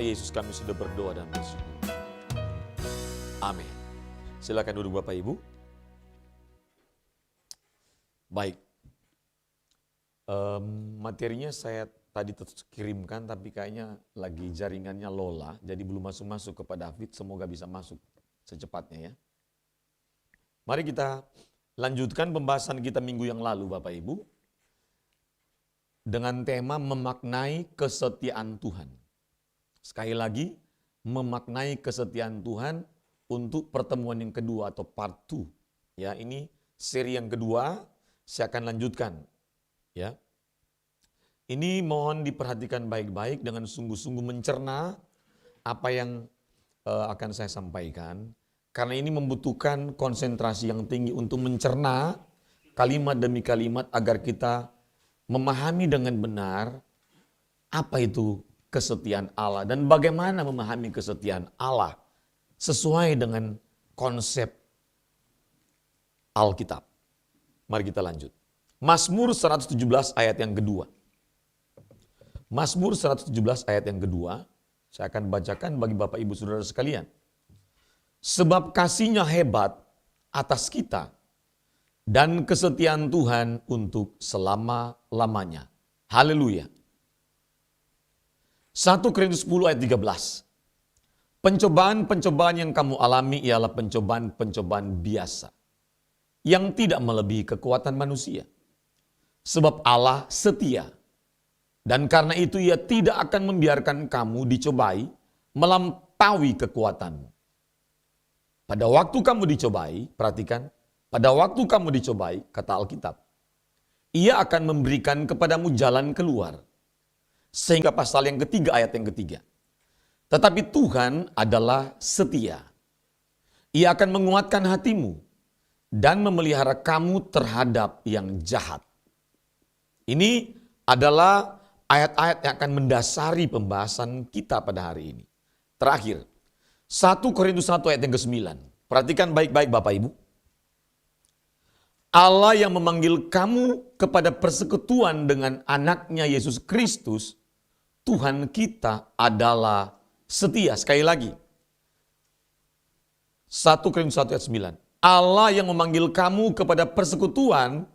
Yesus, kami sudah berdoa dan bersyukur. Amin. Silakan duduk Bapak Ibu. Baik. Materinya saya tadi kirimkan, tapi kayaknya lagi jaringannya lola, jadi belum masuk ke Pak David. Semoga bisa masuk secepatnya ya. Mari kita lanjutkan pembahasan kita minggu yang lalu Bapak Ibu. Dengan tema memaknai kesetiaan Tuhan. Sekali lagi, memaknai kesetiaan Tuhan untuk pertemuan yang kedua atau part 2. Ya, ini seri yang kedua, saya akan lanjutkan. Ya. Ini mohon diperhatikan baik-baik dengan sungguh-sungguh mencerna apa yang akan saya sampaikan. Karena ini membutuhkan konsentrasi yang tinggi untuk mencerna kalimat demi kalimat agar kita memahami dengan benar apa itu kesetiaan Allah dan bagaimana memahami kesetiaan Allah sesuai dengan konsep Alkitab. Mari kita lanjut. Mazmur 117 ayat yang kedua. Mazmur 117 ayat yang kedua, saya akan bacakan bagi Bapak Ibu Saudara sekalian. Sebab kasih-Nya hebat atas kita dan kesetiaan Tuhan untuk selama-lamanya. Haleluya. 1 Korintus 10 ayat 13. Pencobaan-pencobaan yang kamu alami ialah pencobaan-pencobaan biasa, yang tidak melebihi kekuatan manusia. Sebab Allah setia, dan karena itu Ia tidak akan membiarkan kamu dicobai melampaui kekuatanmu. Pada waktu kamu dicobai, perhatikan, pada waktu kamu dicobai, kata Alkitab, Ia akan memberikan kepadamu jalan keluar. Sehingga pasal yang ketiga, ayat yang ketiga. Tetapi Tuhan adalah setia. Ia akan menguatkan hatimu dan memelihara kamu terhadap yang jahat. Ini adalah ayat-ayat yang akan mendasari pembahasan kita pada hari ini. Terakhir, 1 Korintus 1 ayat yang ke-9. Perhatikan baik-baik Bapak Ibu. Allah yang memanggil kamu kepada persekutuan dengan anaknya Yesus Kristus, Tuhan kita adalah setia. Sekali lagi. 1 Korintus 1 ayat 9. Allah yang memanggil kamu kepada persekutuan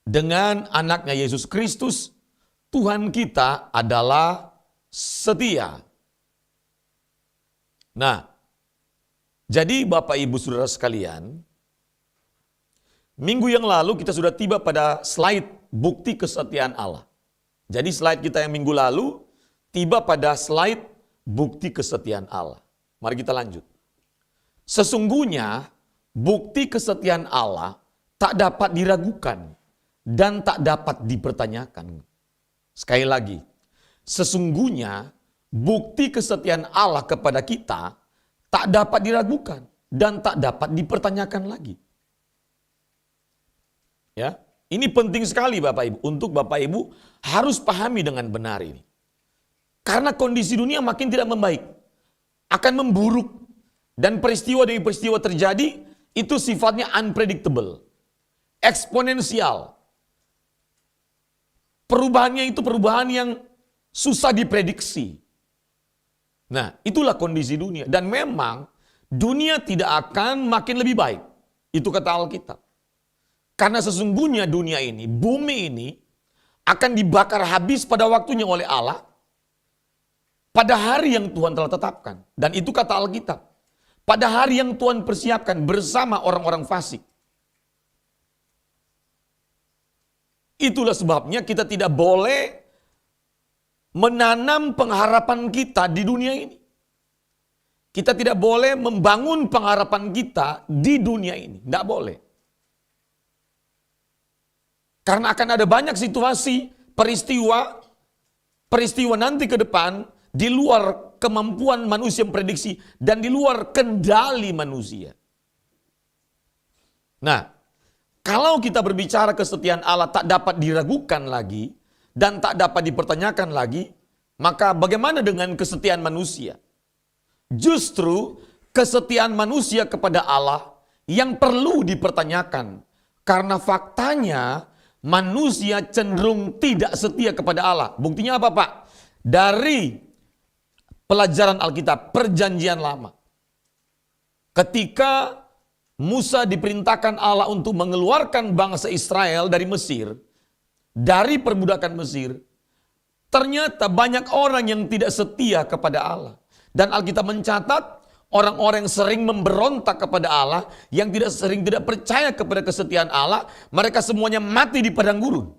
dengan anaknya Yesus Kristus, Tuhan kita adalah setia. Nah, jadi Bapak Ibu Saudara sekalian, minggu yang lalu kita sudah tiba pada slide bukti kesetiaan Allah. Jadi slide kita yang minggu lalu tiba pada slide bukti kesetiaan Allah. Mari kita lanjut. Sesungguhnya bukti kesetiaan Allah tak dapat diragukan dan tak dapat dipertanyakan. Sekali lagi, sesungguhnya bukti kesetiaan Allah kepada kita tak dapat diragukan dan tak dapat dipertanyakan lagi. Ya, ini penting sekali Bapak Ibu, untuk Bapak Ibu harus pahami dengan benar ini. Karena kondisi dunia makin tidak membaik, akan memburuk, dan peristiwa demi peristiwa terjadi itu sifatnya unpredictable, eksponensial. Perubahannya itu perubahan yang susah diprediksi. Nah, itulah kondisi dunia, dan memang dunia tidak akan makin lebih baik. Itu kata Alkitab. Karena sesungguhnya dunia ini, bumi ini akan dibakar habis pada waktunya oleh Allah pada hari yang Tuhan telah tetapkan. Dan itu kata Alkitab. Pada hari yang Tuhan persiapkan bersama orang-orang fasik. Itulah sebabnya kita tidak boleh menanam pengharapan kita di dunia ini. Kita tidak boleh membangun pengharapan kita di dunia ini. Tidak boleh. Karena akan ada banyak situasi, peristiwa nanti ke depan di luar kemampuan manusia memprediksi dan di luar kendali manusia. Nah, kalau kita berbicara kesetiaan Allah tak dapat diragukan lagi dan tak dapat dipertanyakan lagi, maka bagaimana dengan kesetiaan manusia? Justru kesetiaan manusia kepada Allah yang perlu dipertanyakan. Karena faktanya manusia cenderung tidak setia kepada Allah. Buktinya apa Pak? Dari pelajaran Alkitab, perjanjian lama. Ketika Musa diperintahkan Allah untuk mengeluarkan bangsa Israel dari Mesir, dari perbudakan Mesir, ternyata banyak orang yang tidak setia kepada Allah. Dan Alkitab mencatat orang-orang yang sering memberontak kepada Allah, yang tidak percaya kepada kesetiaan Allah, mereka semuanya mati di padang gurun.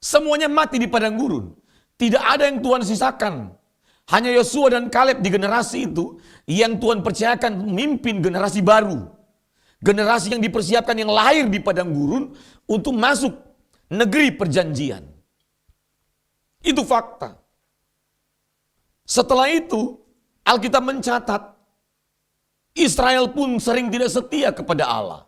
Semuanya mati di padang gurun. Tidak ada yang Tuhan sisakan. Hanya Yosua dan Kaleb di generasi itu yang Tuhan percayakan memimpin generasi baru. Generasi yang dipersiapkan, yang lahir di padang gurun untuk masuk negeri perjanjian. Itu fakta. Setelah itu, Alkitab mencatat, Israel pun sering tidak setia kepada Allah.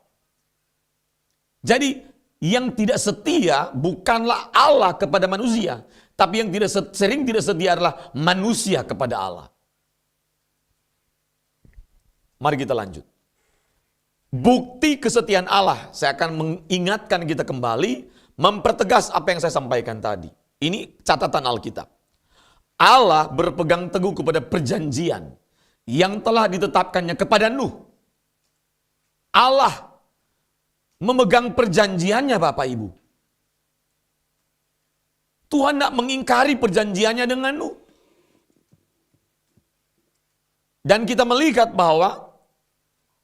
Jadi, yang tidak setia bukanlah Allah kepada manusia, tapi yang sering tidak setia adalah manusia kepada Allah. Mari kita lanjut. Bukti kesetiaan Allah, saya akan mengingatkan kita kembali, mempertegas apa yang saya sampaikan tadi. Ini catatan Alkitab. Allah berpegang teguh kepada perjanjian yang telah ditetapkannya kepada Nuh. Allah memegang perjanjiannya, Bapak Ibu. Tuhan tidak mengingkari perjanjiannya dengan Nuh. Dan kita melihat bahwa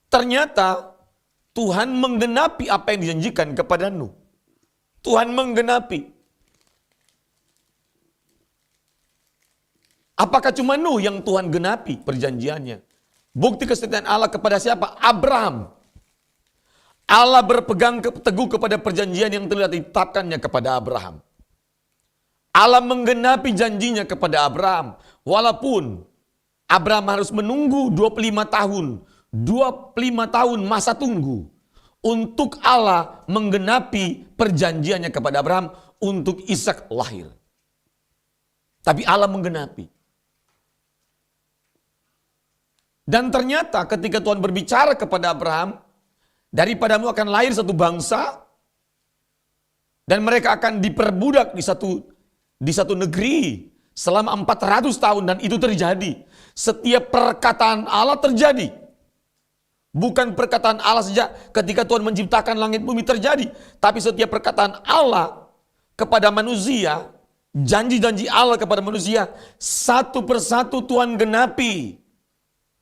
ternyata Tuhan menggenapi apa yang dijanjikan kepada Nuh. Tuhan menggenapi. Apakah cuma Nuh yang Tuhan genapi perjanjiannya? Bukti kesetiaan Allah kepada siapa? Abraham. Allah berpegang teguh kepada perjanjian yang telah ditetapkannya kepada Abraham. Allah menggenapi janjinya kepada Abraham. Walaupun Abraham harus menunggu 25 tahun. 25 tahun masa tunggu. Untuk Allah menggenapi perjanjiannya kepada Abraham untuk Ishak lahir. Tapi Allah menggenapi. Dan ternyata ketika Tuhan berbicara kepada Abraham, daripadamu akan lahir satu bangsa, dan mereka akan diperbudak di satu negeri selama 400 tahun, dan itu terjadi. Setiap perkataan Allah terjadi. Bukan perkataan Allah sejak ketika Tuhan menciptakan langit bumi terjadi, tapi setiap perkataan Allah kepada manusia, janji-janji Allah kepada manusia, satu persatu Tuhan genapi.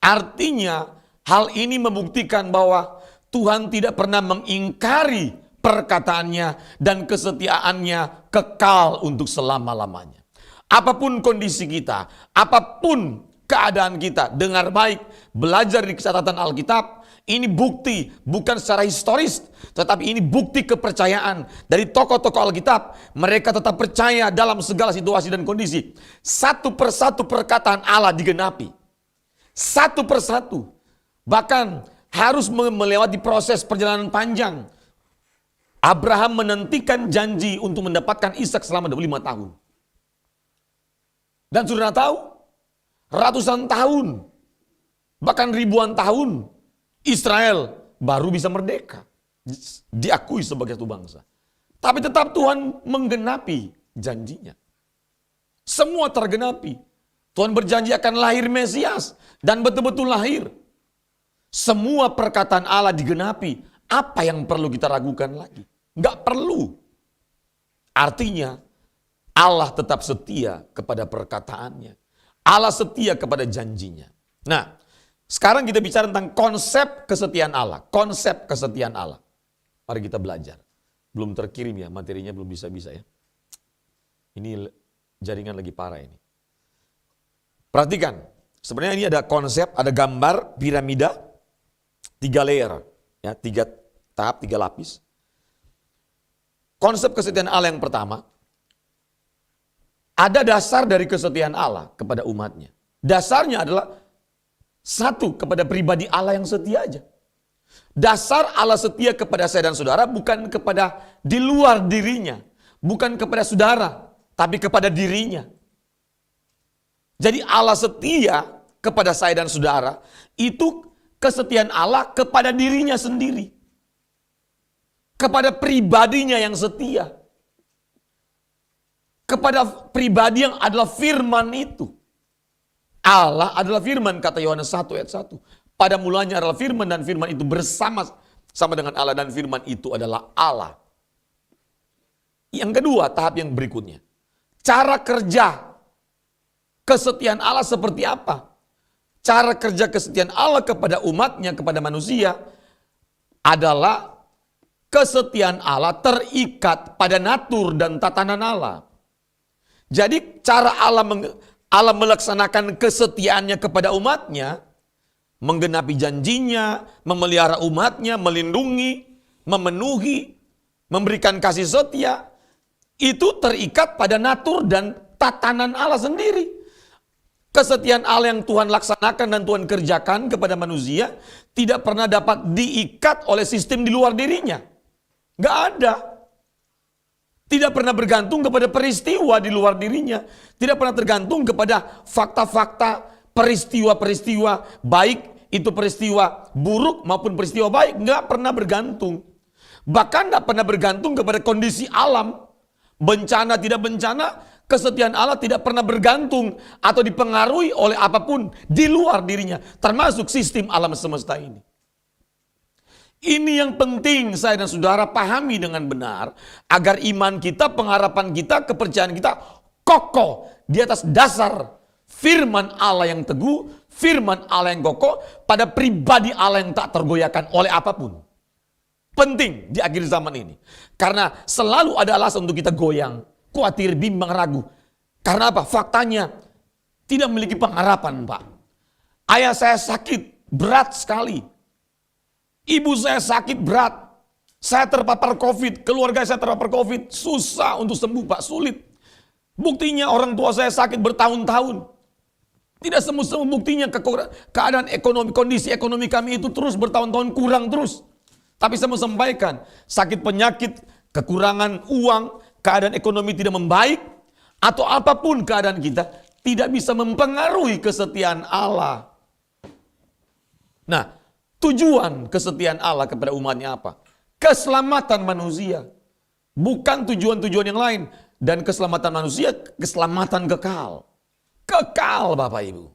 Artinya hal ini membuktikan bahwa Tuhan tidak pernah mengingkari perkataannya dan kesetiaannya kekal untuk selama-lamanya. Apapun kondisi kita, apapun keadaan kita, dengar baik, belajar di catatan Alkitab, ini bukti bukan secara historis, tetapi ini bukti kepercayaan dari tokoh-tokoh Alkitab. Mereka tetap percaya dalam segala situasi dan kondisi. Satu persatu perkataan Allah digenapi. Satu persatu. Bahkan harus melewati proses perjalanan panjang. Abraham menantikan janji untuk mendapatkan Ishak selama 25 tahun. Dan saudara tahu, ratusan tahun, bahkan ribuan tahun, Israel baru bisa merdeka. Diakui sebagai satu bangsa. Tapi tetap Tuhan menggenapi janjinya. Semua tergenapi. Tuhan berjanji akan lahir Mesias. Dan betul-betul lahir. Semua perkataan Allah digenapi. Apa yang perlu kita ragukan lagi? Enggak perlu. Artinya Allah tetap setia kepada perkataannya. Allah setia kepada janjinya. Nah, sekarang kita bicara tentang konsep kesetiaan Allah. Konsep kesetiaan Allah. Mari kita belajar. Belum terkirim ya, materinya belum bisa-bisa ya. Ini jaringan lagi parah ini. Perhatikan, sebenarnya ini ada konsep, ada gambar piramida 3 layer, ya 3 tahap, 3 lapis. Konsep kesetiaan Allah yang pertama, ada dasar dari kesetiaan Allah kepada umatnya. Dasarnya adalah satu, kepada pribadi Allah yang setia aja. Dasar Allah setia kepada saya dan saudara bukan kepada di luar dirinya, bukan kepada saudara, tapi kepada dirinya. Jadi Allah setia kepada saya dan saudara, itu kesetiaan Allah kepada dirinya sendiri. Kepada pribadinya yang setia. Kepada pribadi yang adalah firman itu. Allah adalah firman, kata Yohanes 1 ayat 1. Pada mulanya adalah firman dan firman itu sama dengan Allah dan firman itu adalah Allah. Yang kedua, tahap yang berikutnya. Cara kerja kesetiaan Allah seperti apa? Cara kerja kesetiaan Allah kepada umatnya, kepada manusia adalah kesetiaan Allah terikat pada natur dan tatanan Allah. Jadi cara Allah melaksanakan kesetiaannya kepada umatnya, menggenapi janjinya, memelihara umatnya, melindungi, memenuhi, memberikan kasih setia, itu terikat pada natur dan tatanan Allah sendiri. Kesetiaan Allah yang Tuhan laksanakan dan Tuhan kerjakan kepada manusia tidak pernah dapat diikat oleh sistem di luar dirinya. Nggak ada. Tidak pernah bergantung kepada peristiwa di luar dirinya. Tidak pernah tergantung kepada fakta-fakta, peristiwa-peristiwa, baik itu peristiwa buruk maupun peristiwa baik. Nggak pernah bergantung. Bahkan nggak pernah bergantung kepada kondisi alam. Bencana tidak bencana, kesetiaan Allah tidak pernah bergantung atau dipengaruhi oleh apapun di luar dirinya. Termasuk sistem alam semesta ini. Ini yang penting saya dan saudara pahami dengan benar, agar iman kita, pengharapan kita, kepercayaan kita kokoh di atas dasar firman Allah yang teguh, firman Allah yang kokoh pada pribadi Allah yang tak tergoyahkan oleh apapun. Penting di akhir zaman ini. Karena selalu ada alasan untuk kita goyang, khawatir, bimbang, ragu. Karena apa? Faktanya tidak memiliki pengharapan, Pak. Ayah saya sakit berat sekali. Ibu saya sakit berat, saya terpapar COVID, keluarga saya terpapar COVID, susah untuk sembuh Pak, sulit. Buktinya orang tua saya sakit bertahun-tahun. Tidak sembuh-sembuh, buktinya keadaan ekonomi, kondisi ekonomi kami itu terus bertahun-tahun kurang terus. Tapi saya mau sampaikan, sakit penyakit, kekurangan uang, keadaan ekonomi tidak membaik, atau apapun keadaan kita, tidak bisa mempengaruhi kesetiaan Allah. Nah, tujuan kesetiaan Allah kepada umatnya apa? Keselamatan manusia. Bukan tujuan-tujuan yang lain. Dan keselamatan manusia, keselamatan kekal. Kekal Bapak Ibu.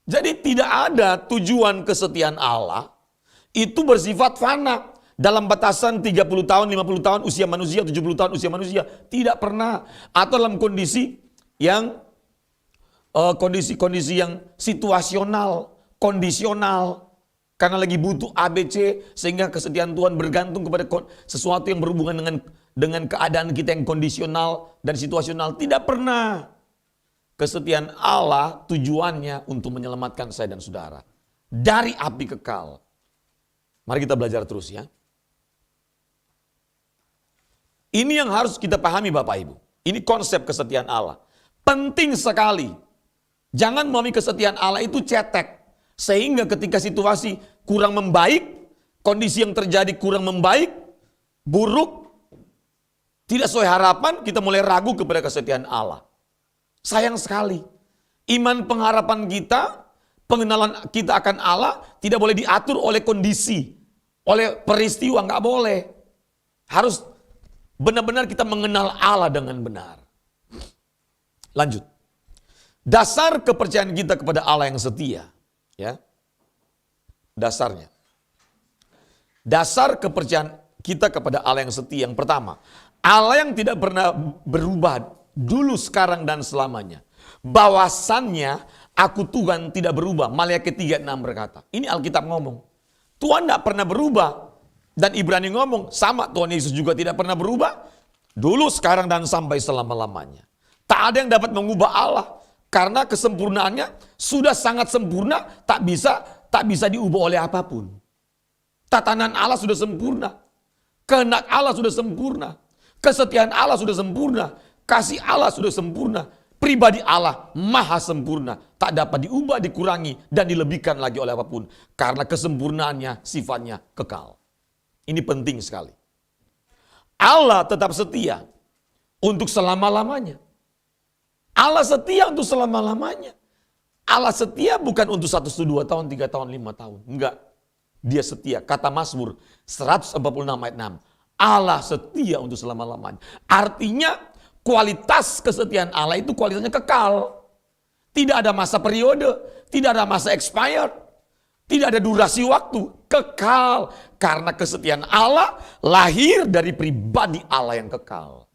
Jadi tidak ada tujuan kesetiaan Allah itu bersifat fana. Dalam batasan 30 tahun, 50 tahun usia manusia, 70 tahun usia manusia. Tidak pernah. Atau dalam kondisi yang kondisi yang situasional, kondisional. Karena lagi butuh ABC, sehingga kesetiaan Tuhan bergantung kepada sesuatu yang berhubungan dengan keadaan kita yang kondisional dan situasional. Tidak pernah. Kesetiaan Allah tujuannya untuk menyelamatkan saya dan saudara dari api kekal. Mari kita belajar terus ya. Ini yang harus kita pahami Bapak Ibu. Ini konsep kesetiaan Allah. Penting sekali. Jangan memahami kesetiaan Allah itu cetek. Sehingga ketika situasi kurang membaik, kondisi yang terjadi kurang membaik, buruk, tidak sesuai harapan, kita mulai ragu kepada kesetiaan Allah. Sayang sekali. Iman pengharapan kita, pengenalan kita akan Allah tidak boleh diatur oleh kondisi, oleh peristiwa, nggak boleh. Harus benar-benar kita mengenal Allah dengan benar. Lanjut. Dasar kepercayaan kita kepada Allah yang setia. Ya, dasarnya. Dasar kepercayaan kita kepada Allah yang setia. Yang pertama, Allah yang tidak pernah berubah dulu, sekarang, dan selamanya. Bahwasannya aku Tuhan tidak berubah. Maliaki 3:6 berkata. Ini Alkitab ngomong. Tuhan tidak pernah berubah. Dan Ibrani ngomong, sama Tuhan Yesus juga tidak pernah berubah. Dulu, sekarang, dan sampai selama-lamanya. Tak ada yang dapat mengubah Allah. Karena kesempurnaannya sudah sangat sempurna, tak bisa diubah oleh apapun. Tatanan Allah sudah sempurna. Kehendak Allah sudah sempurna. Kesetiaan Allah sudah sempurna. Kasih Allah sudah sempurna. Pribadi Allah maha sempurna. Tak dapat diubah, dikurangi, dan dilebihkan lagi oleh apapun. Karena kesempurnaannya sifatnya kekal. Ini penting sekali. Allah tetap setia untuk selama-lamanya. Allah setia untuk selama-lamanya. Allah setia bukan untuk 1, 2 tahun, 3 tahun, 5 tahun. Enggak. Dia setia. Kata Mazmur 146 ayat 6. Allah setia untuk selama-lamanya. Artinya kualitas kesetiaan Allah itu kualitasnya kekal. Tidak ada masa periode, tidak ada masa expired, tidak ada durasi waktu, kekal. Karena kesetiaan Allah lahir dari pribadi Allah yang kekal.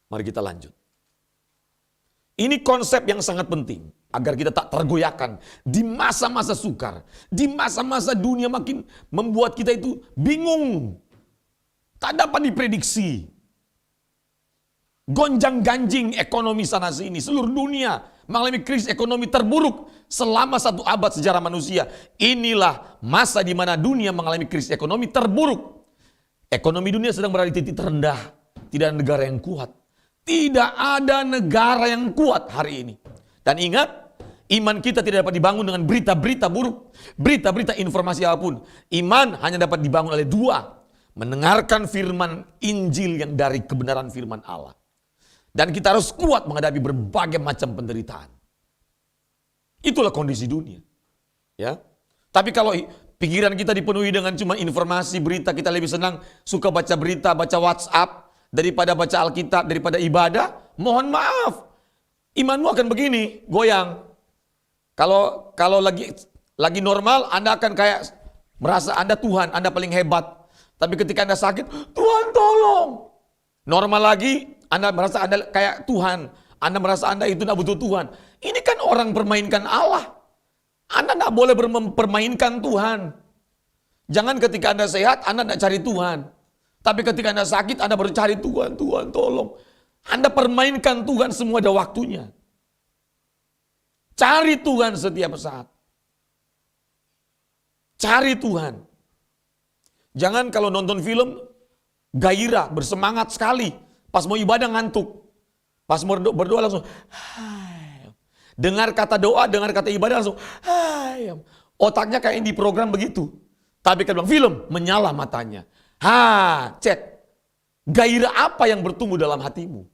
Mari kita lanjut. Ini konsep yang sangat penting agar kita tak tergoyahkan di masa-masa sukar, di masa-masa dunia makin membuat kita itu bingung, tak dapat diprediksi. Gonjang-ganjing ekonomi sana sini, seluruh dunia mengalami krisis ekonomi terburuk selama 1 abad sejarah manusia. Inilah masa di mana dunia mengalami krisis ekonomi terburuk. Ekonomi dunia sedang berada di titik terendah. Tidak ada negara yang kuat. Tidak ada negara yang kuat hari ini. Dan ingat, iman kita tidak dapat dibangun dengan berita-berita buruk, berita-berita informasi apapun. Iman hanya dapat dibangun oleh 2. Mendengarkan firman Injil yang dari kebenaran firman Allah. Dan kita harus kuat menghadapi berbagai macam penderitaan. Itulah kondisi dunia. Ya. Tapi kalau pikiran kita dipenuhi dengan cuma informasi, berita, kita lebih senang suka baca berita, baca WhatsApp, daripada baca Alkitab, daripada ibadah, mohon maaf. Imanmu akan begini, goyang. Kalau lagi normal, Anda akan kayak merasa Anda Tuhan, Anda paling hebat. Tapi ketika Anda sakit, Tuhan tolong. Normal lagi, Anda merasa Anda kayak Tuhan. Anda merasa Anda itu tidak butuh Tuhan. Ini kan orang permainkan Allah. Anda tidak boleh mempermainkan Tuhan. Jangan ketika Anda sehat, Anda tidak cari Tuhan. Tapi ketika Anda sakit, Anda baru cari Tuhan. Tuhan tolong. Anda permainkan Tuhan, semua ada waktunya. Cari Tuhan setiap saat. Cari Tuhan. Jangan kalau nonton film, gairah, bersemangat sekali. Pas mau ibadah ngantuk. Pas mau berdoa langsung, hai. Dengar kata doa, dengar kata ibadah langsung, hai. Otaknya kayak di program begitu. Tapi kalau bilang film, menyala matanya. Cek. Gairah apa yang bertumbuh dalam hatimu?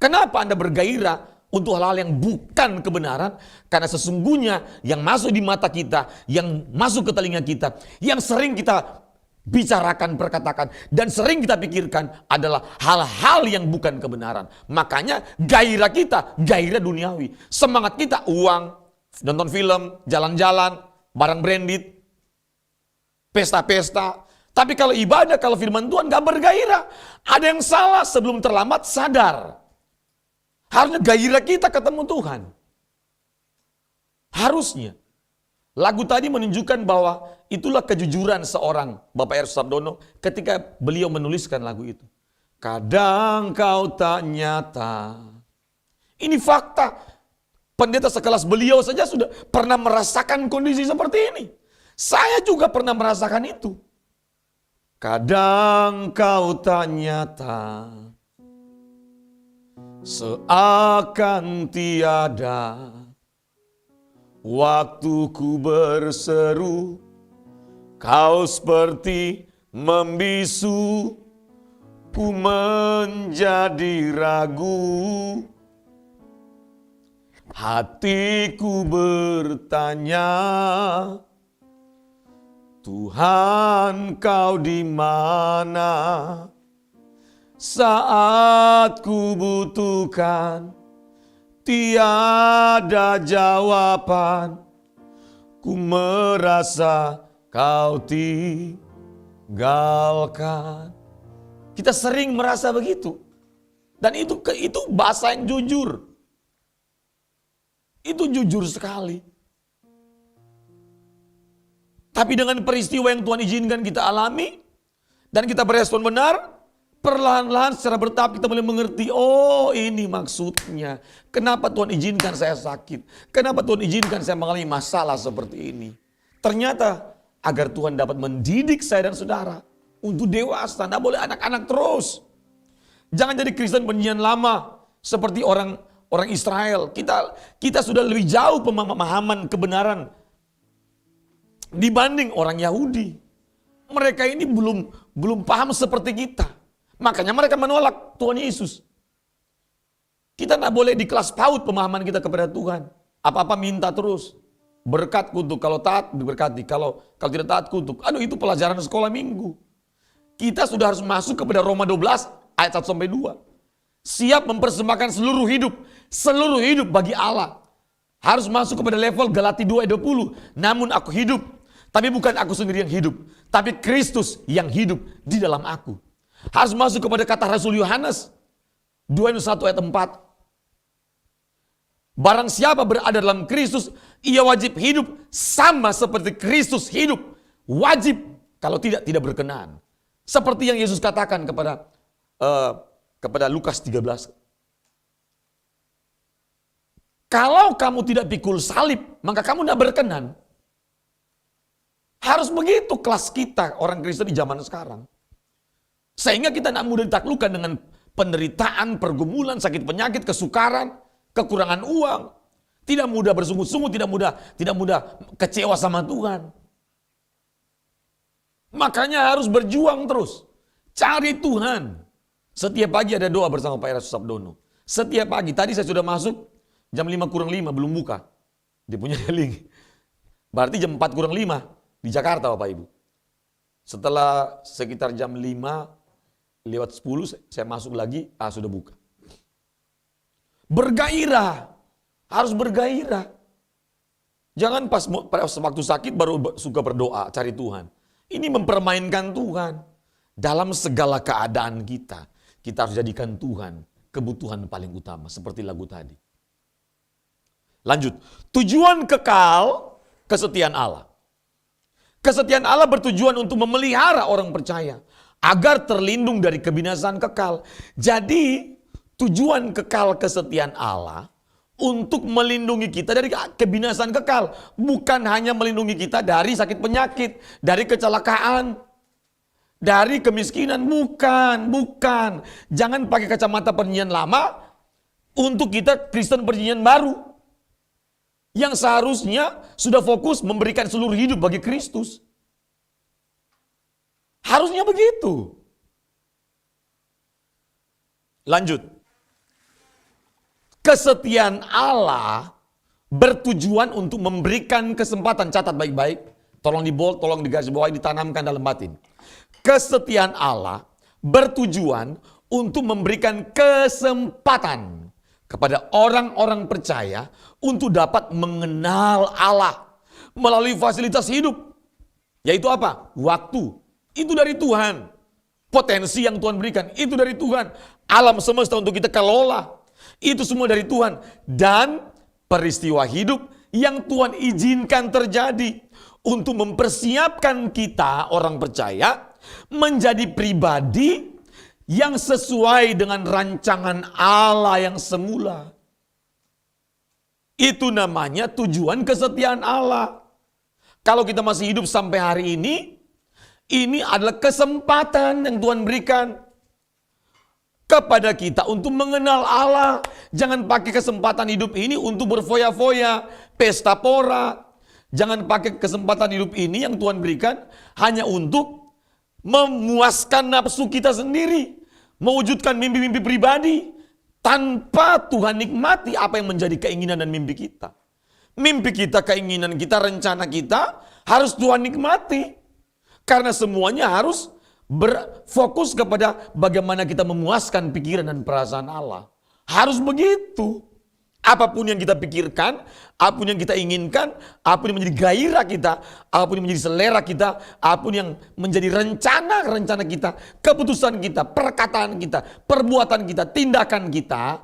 Kenapa Anda bergairah untuk hal-hal yang bukan kebenaran? Karena sesungguhnya yang masuk di mata kita, yang masuk ke telinga kita, yang sering kita bicarakan, perkatakan, dan sering kita pikirkan adalah hal-hal yang bukan kebenaran. Makanya gairah kita, gairah duniawi. Semangat kita, uang, nonton film, jalan-jalan, barang branded, pesta-pesta. Tapi kalau ibadah, kalau firman Tuhan gak bergairah. Ada yang salah, sebelum terlambat sadar. Harusnya gairah kita ketemu Tuhan. Harusnya. Lagu tadi menunjukkan bahwa itulah kejujuran seorang Bapak R. Susardono ketika beliau menuliskan lagu itu. Kadang kau tak nyata. Ini fakta. Pendeta sekelas beliau saja sudah pernah merasakan kondisi seperti ini. Saya juga pernah merasakan itu. Kadang kau tak nyata, seakan tiada. Waktuku berseru, kau seperti membisu, ku menjadi ragu. Hatiku bertanya, Tuhan kau di mana? Saat ku butuhkan, tiada jawaban, ku merasa kau tinggalkan. Kita sering merasa begitu. Dan itu bahasa yang jujur. Itu jujur sekali. Tapi dengan peristiwa yang Tuhan izinkan kita alami, dan kita berespon benar, perlahan-lahan secara bertahap kita mulai mengerti, oh ini maksudnya. Kenapa Tuhan izinkan saya sakit? Kenapa Tuhan izinkan saya mengalami masalah seperti ini? Ternyata agar Tuhan dapat mendidik saya dan saudara untuk dewasa. Tidak boleh anak-anak terus. Jangan jadi Kristen perjanjian lama seperti orang Israel. Kita sudah lebih jauh pemahaman kebenaran dibanding orang Yahudi. Mereka ini belum paham seperti kita. Makanya mereka menolak Tuhan Yesus. Kita tidak boleh di kelas PAUD pemahaman kita kepada Tuhan. Apa-apa minta terus. Berkat kutuk, kalau taat diberkati. Kalau tidak taat kutuk. Aduh, itu pelajaran sekolah minggu. Kita sudah harus masuk kepada Roma 12 ayat 1-2. Siap mempersembahkan seluruh hidup seluruh hidup bagi Allah. Harus masuk kepada level Galatia 2 ayat 20. Namun aku hidup, tapi bukan aku sendiri yang hidup, tapi Kristus yang hidup di dalam aku. Harus masuk kepada kata Rasul Yohanes 2 ayat 4. Barang siapa berada dalam Kristus, ia wajib hidup sama seperti Kristus hidup. Wajib, kalau tidak berkenan. Seperti yang Yesus katakan kepada Lukas 13. Kalau kamu tidak pikul salib, maka kamu tidak berkenan. Harus begitu kelas kita orang Kristen di zaman sekarang. Sehingga kita tidak mudah ditaklukkan dengan penderitaan, pergumulan, sakit penyakit, kesukaran, kekurangan uang. Tidak mudah bersungut-sungut, tidak mudah kecewa sama Tuhan. Makanya harus berjuang terus. Cari Tuhan. Setiap pagi ada doa bersama Pak Era Susabdono. Setiap pagi, tadi saya sudah masuk jam 5:05 belum buka. Dia punya link. Berarti jam 4:05 di Jakarta Bapak Ibu. Setelah sekitar jam 5:10 saya masuk lagi, sudah buka. Bergairah, harus bergairah. Jangan pas waktu sakit baru suka berdoa, cari Tuhan. Ini mempermainkan Tuhan. Dalam segala keadaan kita harus jadikan Tuhan kebutuhan paling utama. Seperti lagu tadi. Lanjut, tujuan kekal kesetiaan Allah. Kesetiaan Allah bertujuan untuk memelihara orang percaya agar terlindung dari kebinasaan kekal. Jadi tujuan kekal kesetiaan Allah untuk melindungi kita dari kebinasaan kekal. Bukan hanya melindungi kita dari sakit penyakit, dari kecelakaan, dari kemiskinan. Bukan. Jangan pakai kacamata perjanjian lama untuk kita Kristen perjanjian baru. Yang seharusnya sudah fokus memberikan seluruh hidup bagi Kristus. Harusnya begitu. Lanjut. Kesetiaan Allah bertujuan untuk memberikan kesempatan. Catat baik-baik. Tolong di bold, tolong di garis bawah, ditanamkan dalam batin. Kesetiaan Allah bertujuan untuk memberikan kesempatan kepada orang-orang percaya untuk dapat mengenal Allah melalui fasilitas hidup. Yaitu apa? Waktu. Itu dari Tuhan. Potensi yang Tuhan berikan, itu dari Tuhan. Alam semesta untuk kita kelola, itu semua dari Tuhan. Dan peristiwa hidup yang Tuhan izinkan terjadi untuk mempersiapkan kita orang percaya menjadi pribadi yang sesuai dengan rancangan Allah yang semula. Itu namanya tujuan kesetiaan Allah. Kalau kita masih hidup sampai hari ini adalah kesempatan yang Tuhan berikan kepada kita untuk mengenal Allah. Jangan pakai kesempatan hidup ini untuk berfoya-foya, pesta pora. Jangan pakai kesempatan hidup ini yang Tuhan berikan hanya untuk memuaskan nafsu kita sendiri. Mewujudkan mimpi-mimpi pribadi tanpa Tuhan nikmati apa yang menjadi keinginan dan mimpi kita. Mimpi kita, keinginan kita, rencana kita harus Tuhan nikmati. Karena semuanya harus berfokus kepada bagaimana kita memuaskan pikiran dan perasaan Allah. Harus begitu. Apapun yang kita pikirkan, apapun yang kita inginkan, apapun yang menjadi gairah kita, apapun yang menjadi selera kita, apapun yang menjadi rencana kita, keputusan kita, perkataan kita, perbuatan kita, tindakan kita,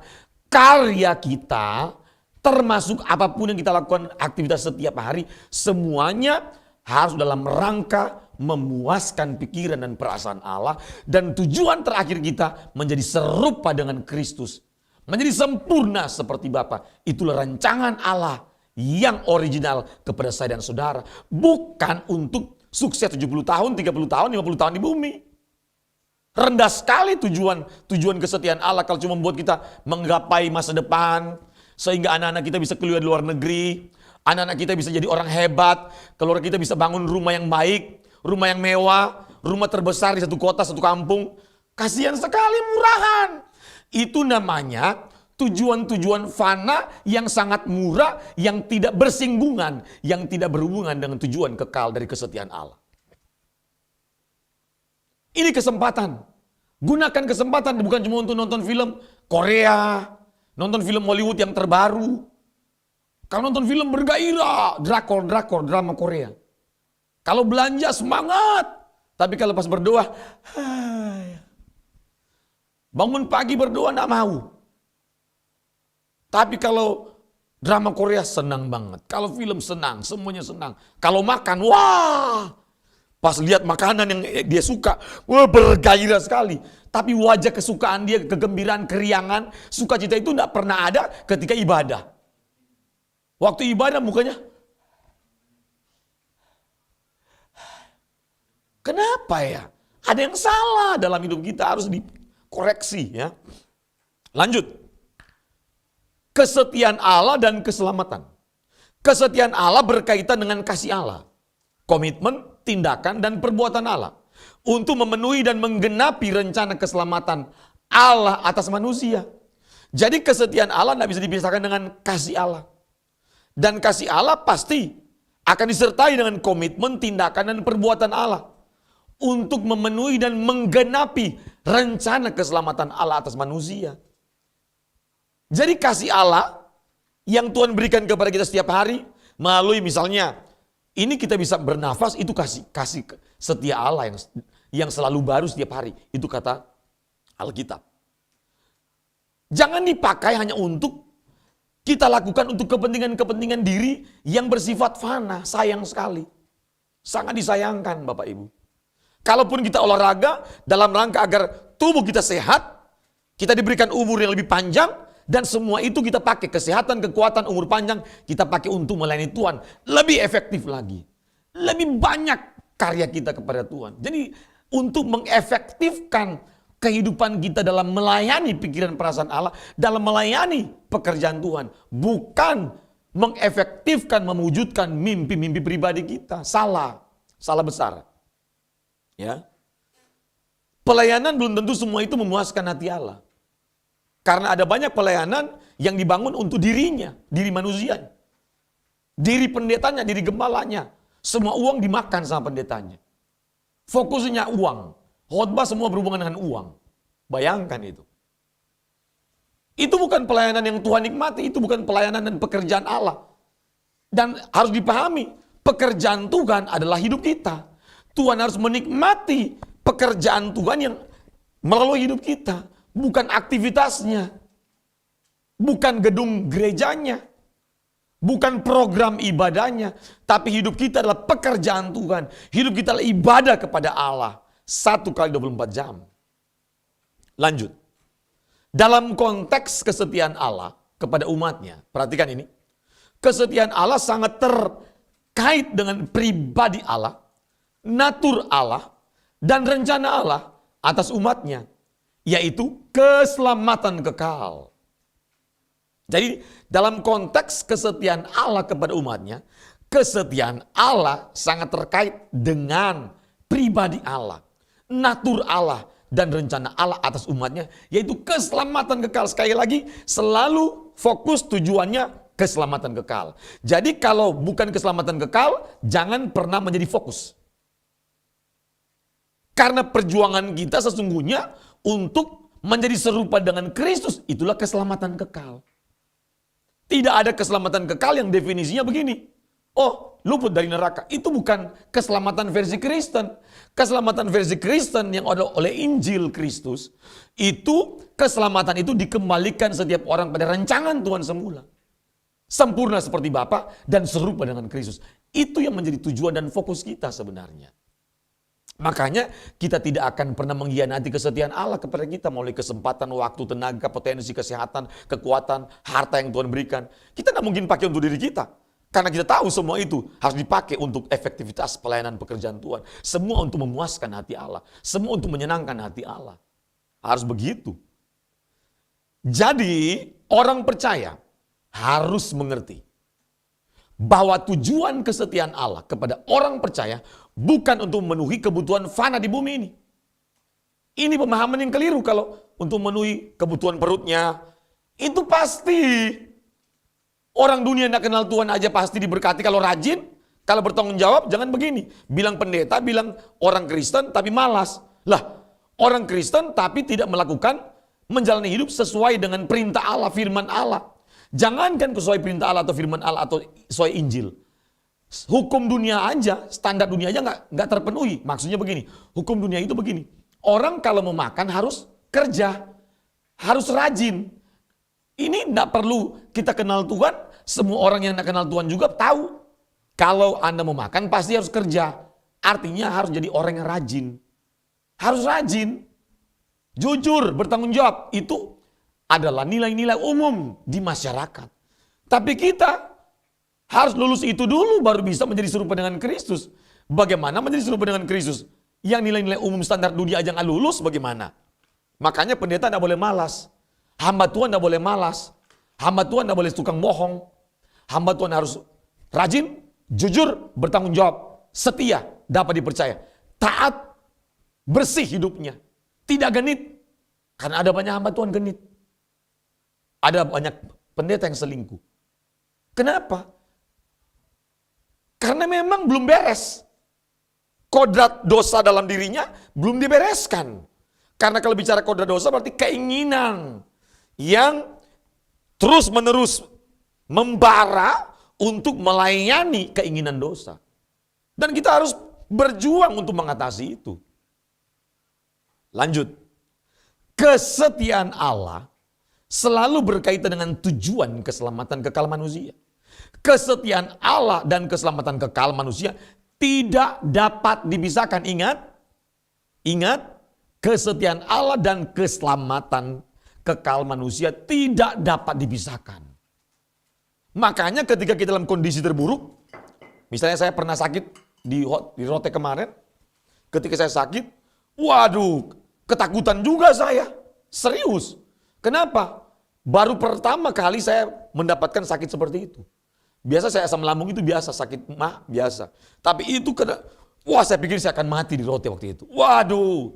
karya kita, termasuk apapun yang kita lakukan aktivitas setiap hari, semuanya harus dalam rangka memuaskan pikiran dan perasaan Allah. Dan tujuan terakhir kita menjadi serupa dengan Kristus. Menjadi sempurna seperti Bapa. Itulah rancangan Allah yang original kepada saya dan saudara. Bukan untuk sukses 70 tahun, 30 tahun, 50 tahun di bumi. Rendah sekali tujuan kesetiaan Allah kalau cuma membuat kita menggapai masa depan. Sehingga anak-anak kita bisa keluar di luar negeri. Anak-anak kita bisa jadi orang hebat. Keluarga kita bisa bangun rumah yang baik. Rumah yang mewah. Rumah terbesar di satu kota, satu kampung. Kasihan sekali, murahan. Itu namanya tujuan-tujuan fana yang sangat murah, yang tidak bersinggungan, yang tidak berhubungan dengan tujuan kekal dari kesetiaan Allah. Ini kesempatan. Gunakan kesempatan bukan cuma untuk nonton film Korea, nonton film Hollywood yang terbaru. Kalau nonton film bergairah, drakor, drama Korea. Kalau belanja semangat, tapi kalau pas berdoa, bangun pagi berdoa enggak mau. Tapi kalau drama Korea senang banget. Kalau film senang, semuanya senang. Kalau makan, wah. Pas lihat makanan yang dia suka, wah bergairah sekali. Tapi wajah kesukaan dia, kegembiraan, keriangan, sukacita itu enggak pernah ada ketika ibadah. Waktu ibadah mukanya, kenapa ya? Ada yang salah dalam hidup kita, harus dikoreksi ya. Lanjut. Kesetiaan Allah dan keselamatan. Kesetiaan Allah berkaitan dengan kasih Allah. Komitmen, tindakan, dan perbuatan Allah. Untuk memenuhi dan menggenapi rencana keselamatan Allah atas manusia. Jadi kesetiaan Allah tidak bisa dipisahkan dengan kasih Allah. Dan kasih Allah pasti akan disertai dengan komitmen, tindakan, dan perbuatan Allah. Untuk memenuhi dan menggenapi rencana keselamatan Allah atas manusia. Jadi kasih Allah yang Tuhan berikan kepada kita setiap hari melalui misalnya ini kita bisa bernafas, itu kasih setia Allah yang selalu baru setiap hari. Itu kata Alkitab. Jangan dipakai hanya untuk kita lakukan untuk kepentingan-kepentingan diri yang bersifat fana, sayang sekali. Sangat disayangkan Bapak Ibu. Kalaupun kita olahraga dalam rangka agar tubuh kita sehat, kita diberikan umur yang lebih panjang, dan semua itu kita pakai, kesehatan, kekuatan, umur panjang, kita pakai untuk melayani Tuhan. Lebih efektif lagi. Lebih banyak karya kita kepada Tuhan. Jadi untuk mengefektifkan kehidupan kita dalam melayani pikiran perasaan Allah, dalam melayani pekerjaan Tuhan. Bukan mengefektifkan, mewujudkan mimpi-mimpi pribadi kita. Salah besar. Ya. Pelayanan belum tentu semua itu memuaskan hati Allah. Karena ada banyak pelayanan yang dibangun untuk dirinya, diri manusia. Diri pendetanya, diri gembalanya. Semua uang dimakan sama pendetanya. Fokusnya uang. Khotbah semua berhubungan dengan uang. Bayangkan itu. Itu bukan pelayanan yang Tuhan nikmati, itu bukan pelayanan dan pekerjaan Allah. Dan harus dipahami, pekerjaan Tuhan adalah hidup kita. Tuhan harus menikmati pekerjaan Tuhan yang melalui hidup kita. Bukan aktivitasnya. Bukan gedung gerejanya. Bukan program ibadahnya. Tapi hidup kita adalah pekerjaan Tuhan. Hidup kita adalah ibadah kepada Allah. 1 kali 24 jam. Lanjut. Dalam konteks kesetiaan Allah kepada umatnya. Perhatikan ini. Kesetiaan Allah sangat terkait dengan pribadi Allah, natur Allah, dan rencana Allah atas umatnya. Yaitu keselamatan kekal. Jadi dalam konteks kesetiaan Allah kepada umatnya, kesetiaan Allah sangat terkait dengan pribadi Allah, natur Allah, dan rencana Allah atas umatnya, yaitu keselamatan kekal. Sekali lagi, selalu fokus tujuannya keselamatan kekal. Jadi kalau bukan keselamatan kekal, jangan pernah menjadi fokus. Karena perjuangan kita sesungguhnya untuk menjadi serupa dengan Kristus, itulah keselamatan kekal. Tidak ada keselamatan kekal yang definisinya begini. Oh, luput dari neraka. Itu bukan keselamatan versi Kristen. Keselamatan versi Kristen yang ada oleh Injil Kristus, itu keselamatan itu dikembalikan setiap orang pada rancangan Tuhan semula. Sempurna seperti Bapa dan serupa dengan Kristus. Itu yang menjadi tujuan dan fokus kita sebenarnya. Makanya kita tidak akan pernah mengkhianati kesetiaan Allah kepada kita melalui kesempatan, waktu, tenaga, potensi, kesehatan, kekuatan, harta yang Tuhan berikan. Kita tidak mungkin pakai untuk diri kita. Karena kita tahu semua itu harus dipakai untuk efektivitas pelayanan pekerjaan Tuhan. Semua untuk memuaskan hati Allah. Semua untuk menyenangkan hati Allah. Harus begitu. Jadi orang percaya harus mengerti bahwa tujuan kesetiaan Allah kepada orang percaya bukan untuk memenuhi kebutuhan fana di bumi ini. Ini pemahaman yang keliru. Kalau untuk memenuhi kebutuhan perutnya, itu pasti. Orang dunia yang tidak kenal Tuhan aja pasti diberkati kalau rajin. Kalau bertanggung jawab, jangan begini. Bilang pendeta, bilang orang Kristen tapi malas. Lah, orang Kristen tapi tidak melakukan menjalani hidup sesuai dengan perintah Allah, firman Allah. Jangankan sesuai perintah Allah atau firman Allah atau sesuai Injil. Hukum dunia aja, standar dunia aja nggak terpenuhi. Maksudnya begini, hukum dunia itu begini. Orang kalau mau makan harus kerja, harus rajin. Ini tidak perlu kita kenal Tuhan, semua orang yang tidak kenal Tuhan juga tahu. Kalau Anda mau makan pasti harus kerja. Artinya harus jadi orang yang rajin. Harus rajin. Jujur, bertanggung jawab. Itu adalah nilai-nilai umum di masyarakat. Tapi kita harus lulus itu dulu baru bisa menjadi serupa dengan Kristus. Bagaimana menjadi serupa dengan Kristus? Yang nilai-nilai umum standar dunia aja nggak lulus bagaimana? Makanya pendeta tidak boleh malas. Hamba Tuhan tidak boleh malas. Hamba Tuhan tidak boleh tukang bohong. Hamba Tuhan harus rajin, jujur, bertanggung jawab, setia, dapat dipercaya. Taat, bersih hidupnya. Tidak genit. Karena ada banyak hamba Tuhan genit. Ada banyak pendeta yang selingkuh. Kenapa? Karena memang belum beres. Kodrat dosa dalam dirinya belum dibereskan. Karena kalau bicara kodrat dosa berarti keinginan yang terus menerus membara untuk melayani keinginan dosa. Dan kita harus berjuang untuk mengatasi itu. Lanjut. Kesetiaan Allah selalu berkaitan dengan tujuan keselamatan kekal manusia. Kesetiaan Allah dan keselamatan kekal manusia tidak dapat dipisahkan. Ingat, kesetiaan Allah dan keselamatan kekal manusia tidak dapat dipisahkan. Makanya ketika kita dalam kondisi terburuk, misalnya saya pernah sakit di Rote kemarin, ketika saya sakit, waduh, ketakutan juga saya, serius. Kenapa? Baru pertama kali saya mendapatkan sakit seperti itu. Biasa saya asam lambung itu biasa, sakit mah biasa. Tapi itu saya pikir saya akan mati di Rote waktu itu. Waduh,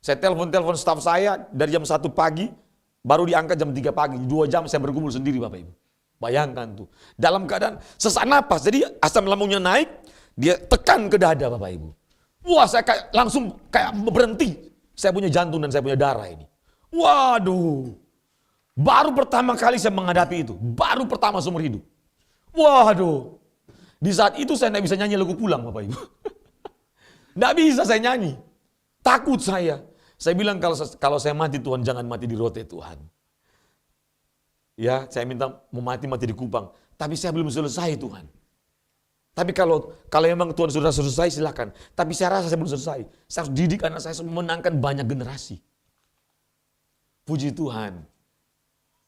saya telepon staf saya dari jam 1 pagi, baru diangkat jam 3 pagi. 2 jam saya bergumul sendiri Bapak Ibu. Bayangkan tuh, dalam keadaan sesak napas, jadi asam lambungnya naik, dia tekan ke dada Bapak Ibu. Wah, saya langsung berhenti. Saya punya jantung dan saya punya darah ini. Waduh. Baru pertama kali saya menghadapi itu. Baru pertama seumur hidup. Waduh. Di saat itu saya tidak bisa nyanyi lagu pulang Bapak Ibu. Tidak bisa saya nyanyi. Takut saya. Saya bilang kalau saya mati Tuhan jangan mati di Rote Tuhan. Ya, saya minta mau mati di Kupang. Tapi saya belum selesai Tuhan. Tapi kalau memang Tuhan sudah selesai silakan. Tapi saya rasa saya belum selesai. Saya harus didik anak saya memenangkan banyak generasi. Puji Tuhan.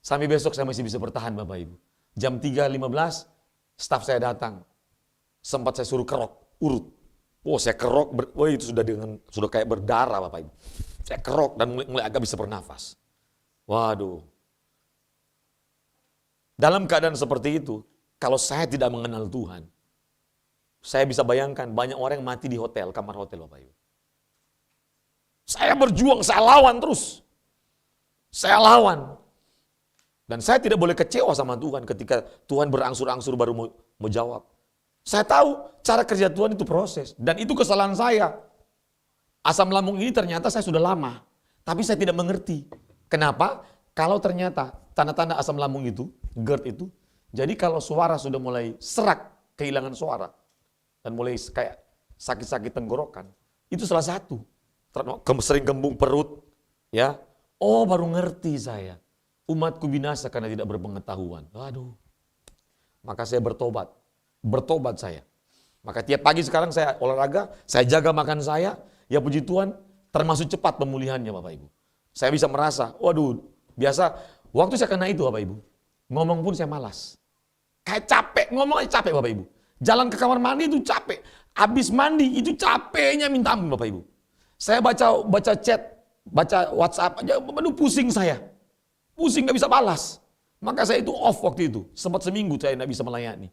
Sampai besok saya masih bisa bertahan Bapak Ibu. Jam 3.15 staf saya datang. Sempat saya suruh kerok, urut. Saya kerok, itu sudah kayak berdarah Bapak Ibu. Saya kerok dan mulai agak bisa bernafas. Waduh. Dalam keadaan seperti itu, kalau saya tidak mengenal Tuhan, saya bisa bayangkan banyak orang yang mati di hotel, kamar hotel Bapak Ibu. Saya berjuang, saya lawan terus. Saya lawan. Dan saya tidak boleh kecewa sama Tuhan ketika Tuhan berangsur-angsur baru mau jawab. Saya tahu cara kerja Tuhan itu proses. Dan itu kesalahan saya. Asam lambung ini ternyata saya sudah lama. Tapi saya tidak mengerti. Kenapa? Kalau ternyata tanda-tanda asam lambung itu, GERD itu, jadi kalau suara sudah mulai serak, kehilangan suara, dan mulai kayak sakit-sakit tenggorokan, itu salah satu. Sering kembung perut, ya. Oh, baru ngerti saya. Umatku binasa karena tidak berpengetahuan. Aduh. Maka saya bertobat. Bertobat saya. Maka tiap pagi sekarang saya olahraga, saya jaga makan saya, ya puji Tuhan, termasuk cepat pemulihannya Bapak Ibu. Saya bisa merasa, waduh, biasa waktu saya kena itu Bapak Ibu, ngomong pun saya malas. Kayak capek, ngomong aja capek Bapak Ibu. Jalan ke kamar mandi itu capek. Habis mandi itu capeknya minta ampun Bapak Ibu. Saya baca chat, baca WhatsApp aja, aduh pusing saya. Pusing gak bisa balas. Maka saya itu off waktu itu. Sempat seminggu saya gak bisa melayani.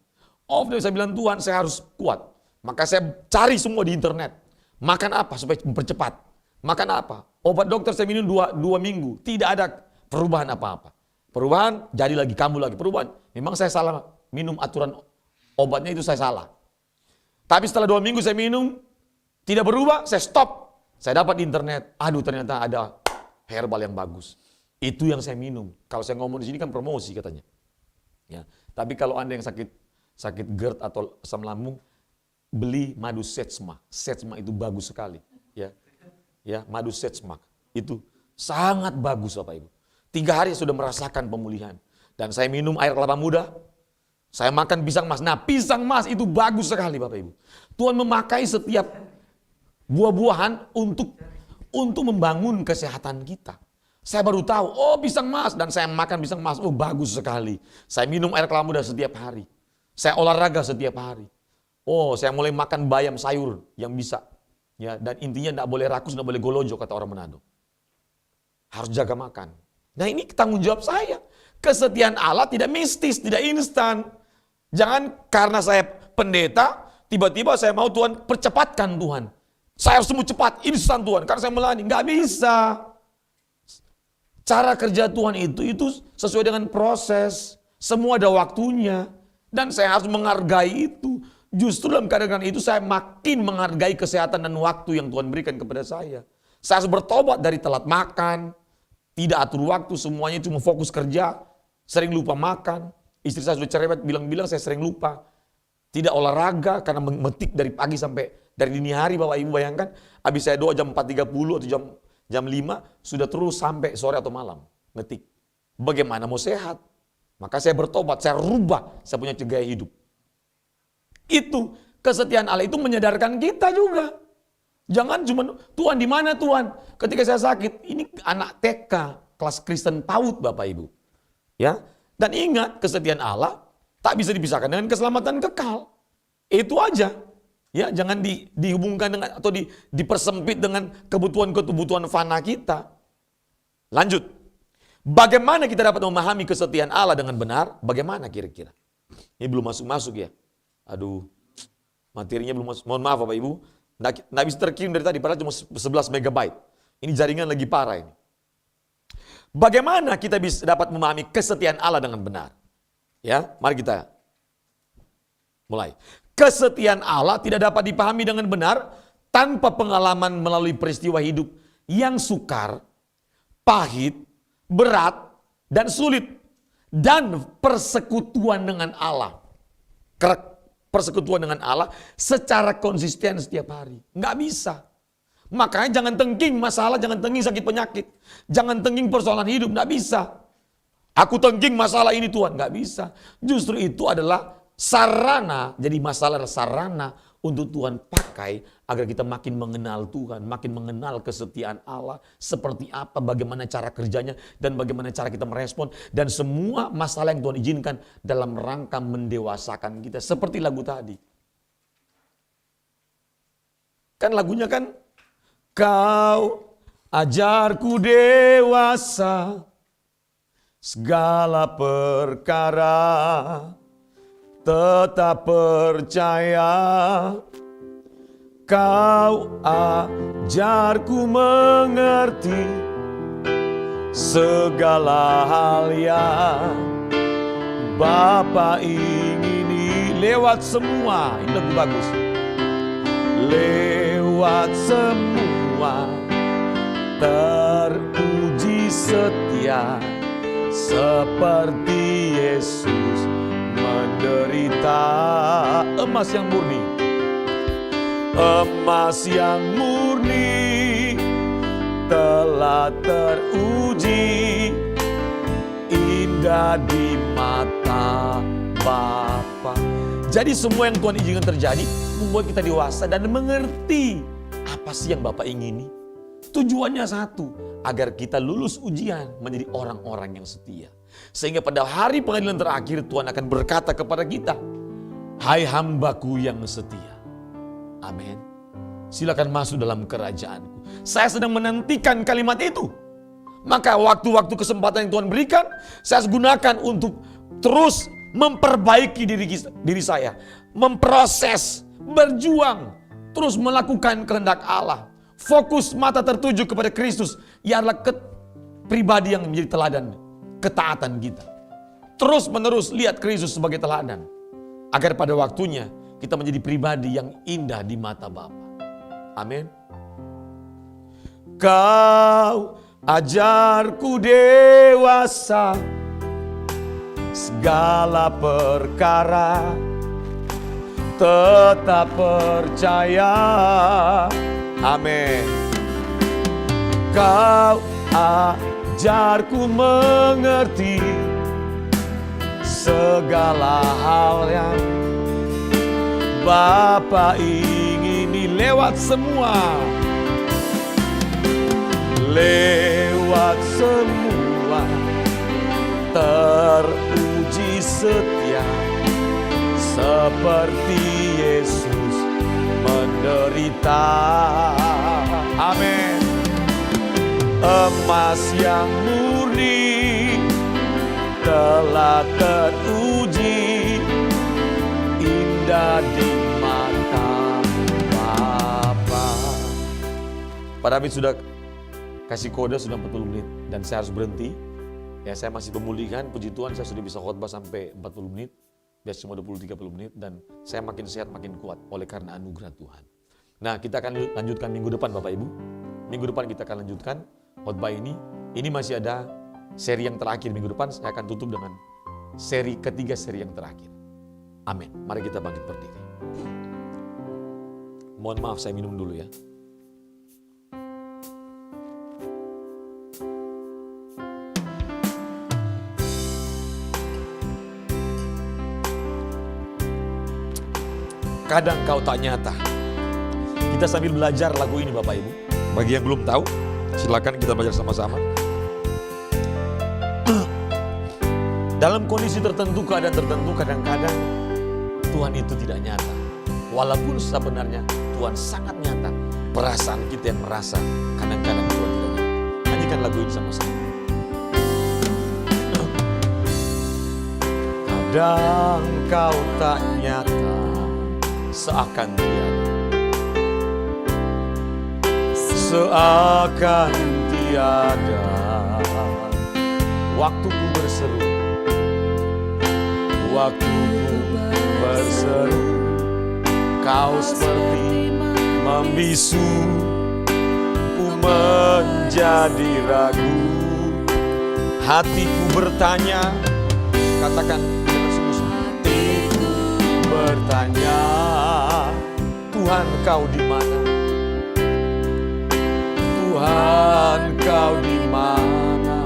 Off dan saya bilang Tuhan saya harus kuat. Maka saya cari semua di internet. Makan apa supaya mempercepat. Makan apa? Obat dokter saya minum 2 minggu. Tidak ada perubahan apa-apa. Perubahan jadi lagi kambuh lagi. Perubahan. Memang saya salah minum aturan obatnya itu saya salah. Tapi setelah 2 minggu saya minum. Tidak berubah saya stop. Saya dapat di internet. Aduh ternyata ada herbal yang bagus. Itu yang saya minum. Kalau saya ngomong di sini kan promosi katanya. Ya, tapi kalau Anda yang sakit GERD atau asam lambung, beli madu Setsma. Setsma itu bagus sekali. Ya, madu Setsma itu sangat bagus Bapak Ibu. 3 hari sudah merasakan pemulihan. Dan saya minum air kelapa muda. Saya makan pisang mas. Nah, pisang mas itu bagus sekali Bapak Ibu. Tuhan memakai setiap buah-buahan untuk membangun kesehatan kita. Saya baru tahu, oh pisang mas. Dan saya makan pisang mas, oh bagus sekali. Saya minum air kelapa muda setiap hari. Saya olahraga setiap hari. Oh, saya mulai makan bayam sayur yang bisa. Ya, dan intinya tidak boleh rakus, tidak boleh golojo kata orang Manado. Harus jaga makan. Nah ini tanggung jawab saya. Kesetiaan Allah tidak mistis, tidak instan. Jangan karena saya pendeta, tiba-tiba saya mau Tuhan percepatkan Tuhan. Saya harus semua cepat, instan Tuhan, karena saya melayani. Nggak bisa. Cara kerja Tuhan itu sesuai dengan proses. Semua ada waktunya. Dan saya harus menghargai itu. Justru dalam keadaan itu saya makin menghargai kesehatan dan waktu yang Tuhan berikan kepada saya. Saya harus bertobat dari telat makan, tidak atur waktu, semuanya cuma fokus kerja, sering lupa makan. Istri saya sudah cerewet, bilang-bilang saya sering lupa. Tidak olahraga karena memetik dari pagi sampai dari dini hari Bapak Ibu bayangkan. Habis saya doa jam 4.30 atau jam 5 sudah terus sampai sore atau malam ngetik. Bagaimana mau sehat? Maka saya bertobat, saya rubah, saya punya gaya hidup. Itu kesetiaan Allah itu menyadarkan kita juga. Jangan cuma Tuhan di mana Tuhan? Ketika saya sakit, ini anak TK kelas Kristen PAUD Bapak Ibu. Ya. Dan ingat kesetiaan Allah tak bisa dipisahkan dengan keselamatan kekal. Itu aja. Ya, jangan dihubungkan dengan atau dipersempit dengan kebutuhan-kebutuhan fana kita. Lanjut. Bagaimana kita dapat memahami kesetiaan Allah dengan benar? Bagaimana kira-kira? Ini belum masuk-masuk ya. Aduh, materinya belum masuk. Mohon maaf Bapak Ibu. Nggak bisa terkirim dari tadi, padahal cuma 11 megabyte. Ini jaringan lagi parah ini. Bagaimana kita bisa dapat memahami kesetiaan Allah dengan benar? Ya, mari kita mulai. Kesetiaan Allah tidak dapat dipahami dengan benar tanpa pengalaman melalui peristiwa hidup yang sukar, pahit, berat, dan sulit. Dan persekutuan dengan Allah. Persekutuan dengan Allah secara konsisten setiap hari. Nggak bisa. Makanya jangan tengking masalah, jangan tengking sakit penyakit. Jangan tengking persoalan hidup, nggak bisa. Aku tengking masalah ini Tuhan, nggak bisa. Justru itu adalah sarana, jadi masalah sarana untuk Tuhan pakai agar kita makin mengenal Tuhan, makin mengenal kesetiaan Allah, seperti apa, bagaimana cara kerjanya, dan bagaimana cara kita merespon. Dan semua masalah yang Tuhan izinkan dalam rangka mendewasakan kita. Seperti lagu tadi. Kan lagunya kan, Kau ajarku dewasa, segala perkara tetap percaya. Kau ajarku mengerti segala hal yang Bapa ingini. Lewat semua, ini lagu bagus. Lewat semua teruji setia seperti Yesus menderita. Emas yang murni, emas yang murni telah teruji indah di mata Bapa. Jadi semua yang Tuhan izinkan terjadi membuat kita dewasa dan mengerti apa sih yang Bapa ingini. Tujuannya satu, agar kita lulus ujian menjadi orang-orang yang setia. Sehingga pada hari pengadilan terakhir Tuhan akan berkata kepada kita, hai hambaku yang setia. Amin. Silakan masuk dalam kerajaanku. Saya sedang menantikan kalimat itu. Maka waktu-waktu kesempatan yang Tuhan berikan, saya gunakan untuk terus memperbaiki diri saya. Memproses, berjuang, terus melakukan kehendak Allah. Fokus mata tertuju kepada Kristus. Ia adalah pribadi yang menjadi teladan ketaatan kita. Terus menerus lihat Kristus sebagai teladan. Agar pada waktunya kita menjadi pribadi yang indah di mata Bapa. Amin. Kau ajarku dewasa segala perkara, tetap percaya. Amin. Kau ajarku mengerti segala hal yang Bapa ingini lewat semua. Lewat semua teruji setia seperti Yesus menderita. Amin. Emas yang murni telah teruji indah di mata Bapa. Pak David sudah kasih kode, sudah 40 menit dan saya harus berhenti. Ya, saya masih pemulihan, puji Tuhan saya sudah bisa khotbah sampai 40 menit. Biasa cuma 20-30 menit dan saya makin sehat, makin kuat oleh karena anugerah Tuhan. Nah, kita akan lanjutkan minggu depan Bapak Ibu. Minggu depan kita akan lanjutkan khotbah ini. Ini masih ada seri yang terakhir. Minggu depan saya akan tutup dengan seri ketiga, seri yang terakhir. Amin. Mari kita bangkit berdiri. Mohon maaf saya minum dulu ya. Kadang kau tak nyata. Kita sambil belajar lagu ini Bapak Ibu. Bagi yang belum tahu, silakan kita belajar sama-sama. Dalam kondisi tertentu, keadaan tertentu, kadang-kadang Tuhan itu tidak nyata. Walaupun sebenarnya Tuhan sangat nyata. Perasaan kita yang merasa kadang-kadang Tuhan tidak nyata. Nyanyikan lagu ini sama-sama. Kadang kau tak nyata, seakan tiada, seakan tiada. Waktuku berseru, waktuku berseru, kau seperti membisu, ku menjadi ragu. Hatiku bertanya, katakan dengan sungguh-sungguh. Hatiku bertanya, Tuhan kau di mana? Tuhan kau di mana?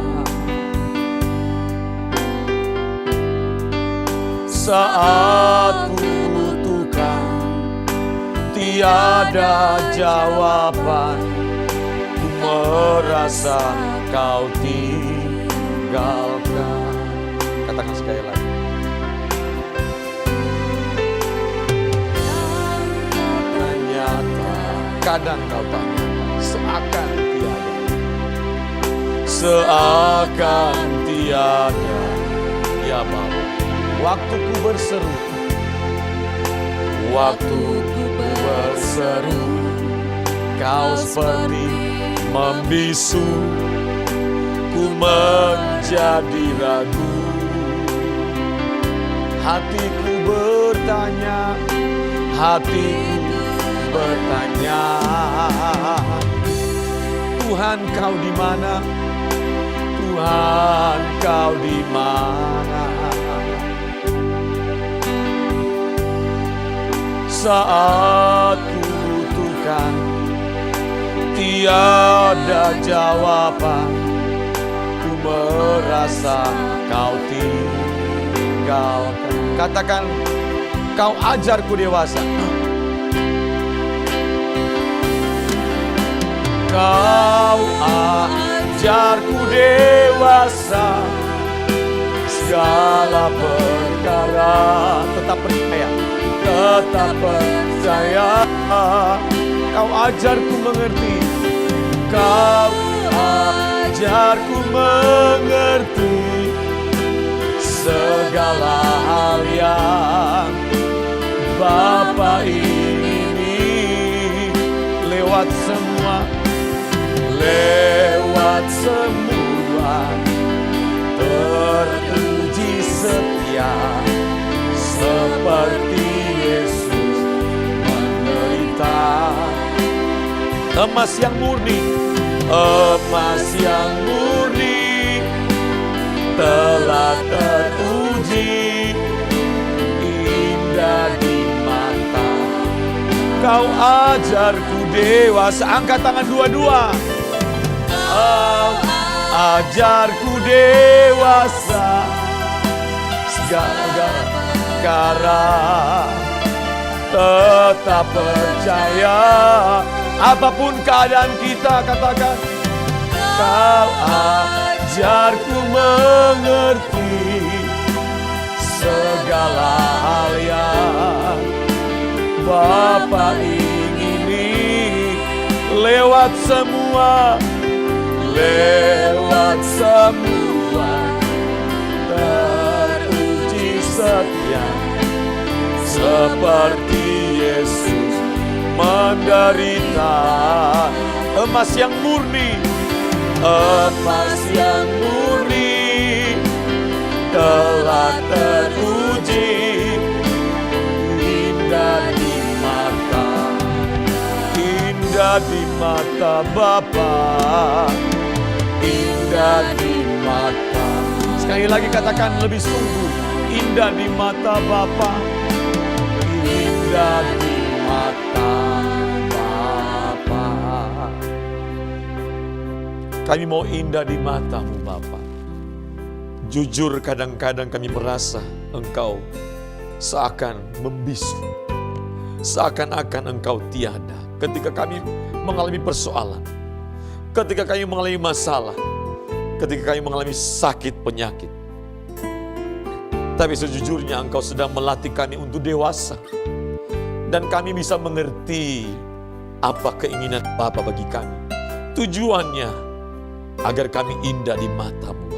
Saat ku butuhkan, tiada jawaban, ku merasa kau tinggalkan. Katakan sekali lagi. Kadang kau tak nyata, seakan tiada, seakan tiada. Ya Bapa, waktuku berseru, waktuku berseru, kau seperti membisu, ku menjadi ragu. Hatiku bertanya, hatiku bertanya, Tuhan kau di mana? Tuhan kau di mana? Saat ku butuhkan, tiada jawaban, ku merasa kau tinggalkan. Katakan, kau ajarku dewasa. Kau ajarku dewasa segala perkara, tetap percaya, tetap percaya. Kau ajarku mengerti, kau ajarku mengerti segala hal yang Bapa ini lewat semua. Lewat semua teruji setia seperti Yesus menderita. Emas yang murni emas yang murni telah teruji, indah di mata. Kau ajarku dewasa. Angkat tangan dua-dua. Kau ajarku dewasa, segala perkara tetap percaya. Apapun keadaan kita, katakan, kau ajarku mengerti segala hal yang Bapa ingini. Lewat semua teruji setia, seperti Yesus menderita. Emas yang murni, emas yang murni telah teruji, indah di mata, indah di mata Bapa, indah di mata. Sekali lagi katakan lebih sungguh, indah di mata Bapa, indah di mata Bapa. Kami mau indah di mata-Mu Bapa. Jujur kadang-kadang kami merasa Engkau seakan membisu, seakan-akan Engkau tiada ketika kami mengalami persoalan, ketika kami mengalami masalah, ketika kami mengalami sakit penyakit. Tapi sejujurnya Engkau sedang melatih kami untuk dewasa, dan kami bisa mengerti apa keinginan Bapa bagi kami. Tujuannya agar kami indah di mata-Mu.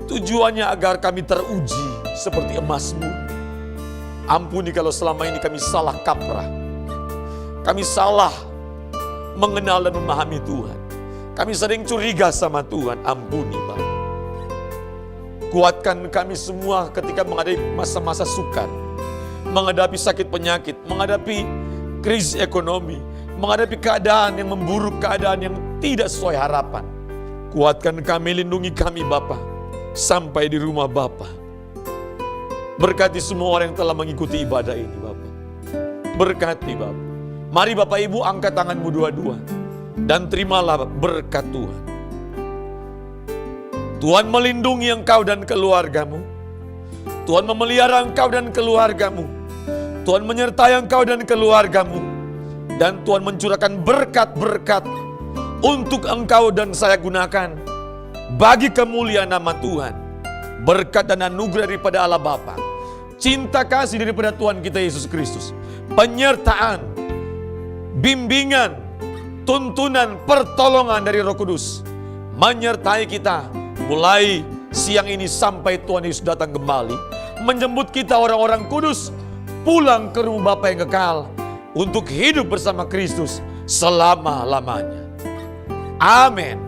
Tujuannya agar kami teruji seperti emas-Mu. Ampuni kalau selama ini kami salah kaprah, kami salah mengenal dan memahami Tuhan. Kami sering curiga sama Tuhan. Ampuni Bapa. Kuatkan kami semua ketika menghadapi masa-masa sukar, menghadapi sakit penyakit, menghadapi krisis ekonomi, menghadapi keadaan yang memburuk, keadaan yang tidak sesuai harapan. Kuatkan kami, lindungi kami Bapa, sampai di rumah Bapa. Berkati semua orang yang telah mengikuti ibadah ini Bapa. Berkati Bapa. Mari Bapak Ibu angkat tanganmu dua-dua dan terimalah berkat Tuhan. Tuhan melindungi engkau dan keluargamu. Tuhan memelihara engkau dan keluargamu. Tuhan menyertai engkau dan keluargamu. Dan Tuhan mencurahkan berkat-berkat untuk engkau dan saya gunakan bagi kemuliaan nama Tuhan. Berkat dan anugerah daripada Allah Bapa, cinta kasih daripada Tuhan kita Yesus Kristus, penyertaan, bimbingan, tuntunan, pertolongan dari Roh Kudus menyertai kita mulai siang ini sampai Tuhan Yesus datang kembali, menjemput kita orang-orang kudus pulang ke rumah Bapa yang kekal untuk hidup bersama Kristus selama-lamanya. Amin.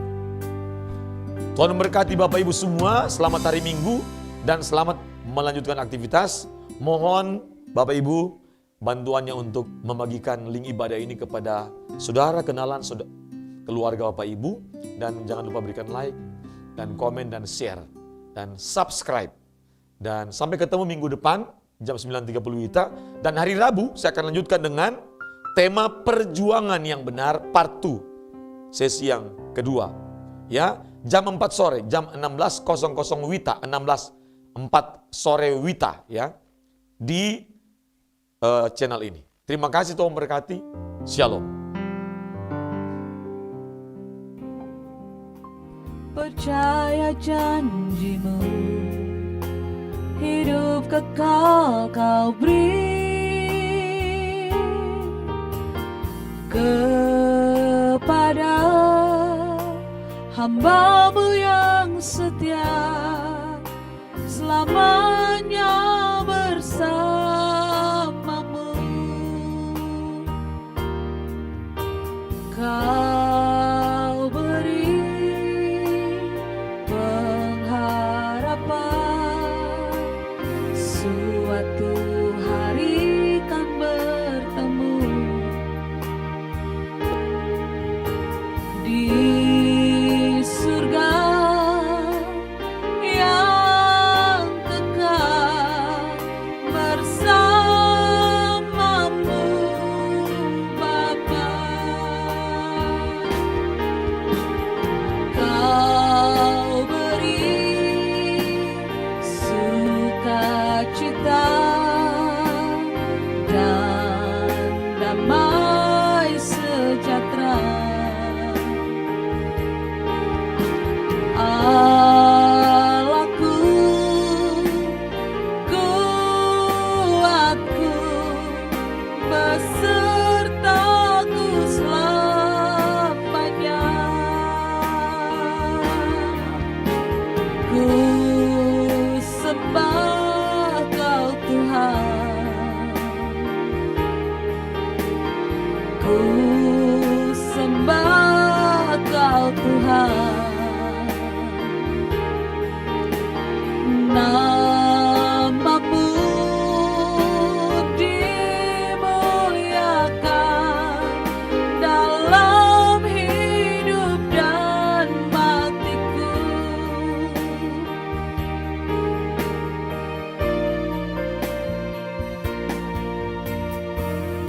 Tuhan memberkati Bapak Ibu semua. Selamat hari Minggu dan selamat melanjutkan aktivitas. Mohon Bapak Ibu bantuannya untuk membagikan link ibadah ini kepada saudara, kenalan, keluarga Bapak Ibu. Dan jangan lupa berikan like dan komen dan share dan subscribe. Dan sampai ketemu minggu depan jam 9.30 WITA. Dan hari Rabu saya akan lanjutkan dengan tema perjuangan yang benar part 2. Sesi yang kedua. Ya, jam 4 sore, jam 16.00 WITA, 16.04 sore WITA ya. Di channel ini. Terima kasih, Tuhan memberkati. Shalom. Percaya janji-Mu, hidup kekal Kau beri kepada hamba-Mu yang setia, selamanya bersama-Mu. Kau beri pengharapan, suatu hari kan bertemu di Ku sembah Kau Tuhan, Nama-Mu dimuliakan dalam hidup dan matiku.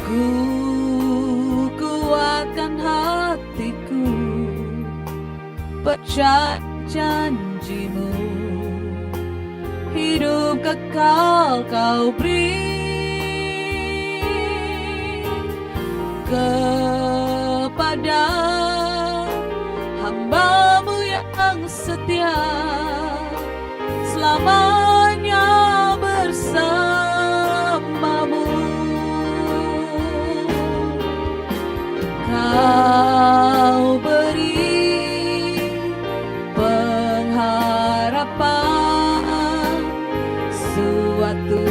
Ku kuatkan hatiku, percaya janji-Mu, hidup kekal Kau beri kepada hamba-Mu yang setia, selamanya bersama-Mu. Kau beri pengharapan, suatu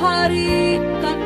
hari kan